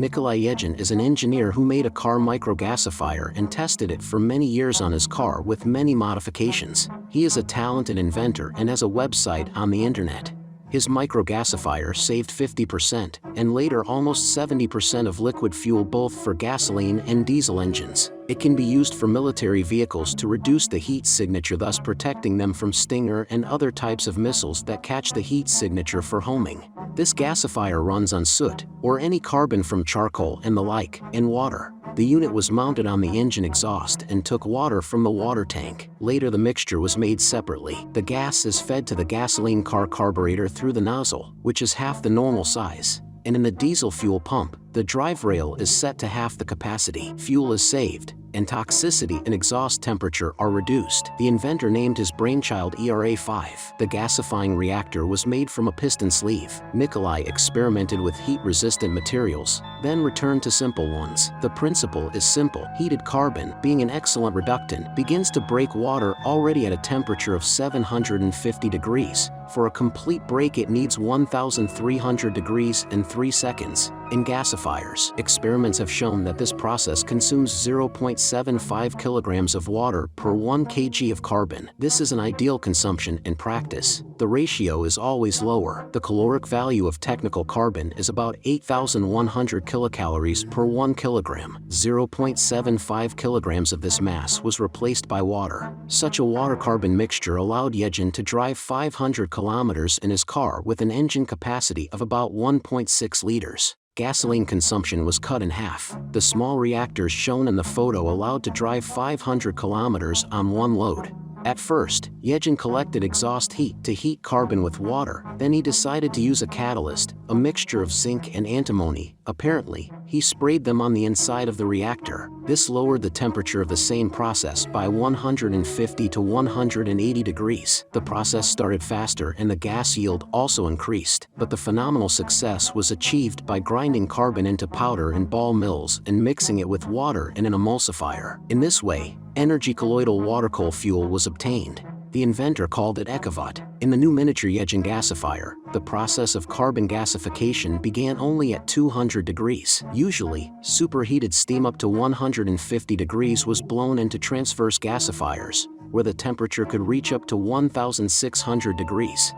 Nikolai Yegin is an engineer who made a car microgasifier and tested it for many years on his car with many modifications. He is a talented inventor and has a website on the internet. His microgasifier saved 50% and later almost 70% of liquid fuel both for gasoline and diesel engines. It can be used for military vehicles to reduce the heat signature, thus protecting them from Stinger and other types of missiles that catch the heat signature for homing. This gasifier runs on soot, or any carbon from charcoal and the like, and water. The unit was mounted on the engine exhaust and took water from the water tank. Later the mixture was made separately. The gas is fed to the gasoline car carburetor through the nozzle, which is half the normal size. And in the diesel fuel pump, the drive rail is set to half the capacity. Fuel is saved, and toxicity and exhaust temperature are reduced. The inventor named his brainchild ERA-5. The gasifying reactor was made from a piston sleeve. Nikolai experimented with heat-resistant materials, then returned to simple ones. The principle is simple. Heated carbon, being an excellent reductant, begins to break water already at a temperature of 750 degrees. For a complete break it needs 1,300 degrees in 3 seconds. In gasifiers, experiments have shown that this process consumes 0.75 kilograms of water per 1 kg of carbon. This is an ideal consumption in practice. The ratio is always lower. The caloric value of technical carbon is about 8,100 kilocalories per 1 kilogram. 0.75 kilograms of this mass was replaced by water. Such a water-carbon mixture allowed Yegin to drive 500 kilometers in his car with an engine capacity of about 1.6 liters. Gasoline consumption was cut in half. The small reactors shown in the photo allowed to drive 500 kilometers on one load. At first, Yegin collected exhaust heat to heat carbon with water. Then he decided to use a catalyst, a mixture of zinc and antimony. Apparently, he sprayed them on the inside of the reactor. This lowered the temperature of the same process by 150 to 180 degrees. The process started faster and the gas yield also increased. But the phenomenal success was achieved by grinding carbon into powder in ball mills and mixing it with water in an emulsifier. In this way, energy colloidal water-coal fuel was obtained. The inventor called it Ekavat. In the new miniature Yegin gasifier, the process of carbon gasification began only at 200 degrees. Usually, superheated steam up to 150 degrees was blown into transverse gasifiers, where the temperature could reach up to 1,600 degrees.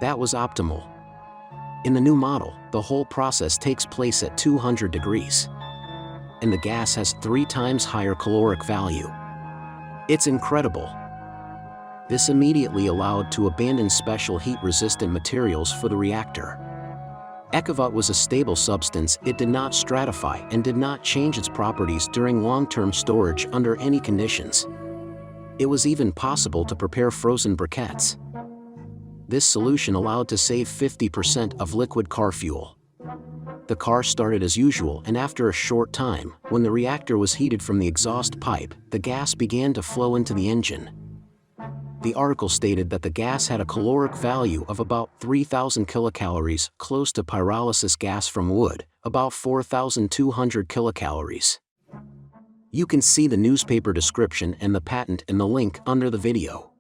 That was optimal. In the new model, the whole process takes place at 200 degrees. And the gas has 3 times higher caloric value. It's incredible. This immediately allowed to abandon special heat-resistant materials for the reactor. Ekavat was a stable substance. It did not stratify and did not change its properties during long-term storage under any conditions. It was even possible to prepare frozen briquettes. This solution allowed to save 50% of liquid car fuel. The car started as usual, and after a short time, when the reactor was heated from the exhaust pipe, the gas began to flow into the engine. The article stated that the gas had a caloric value of about 3,000 kilocalories, close to pyrolysis gas from wood, about 4,200 kilocalories. You can see the newspaper description and the patent in the link under the video.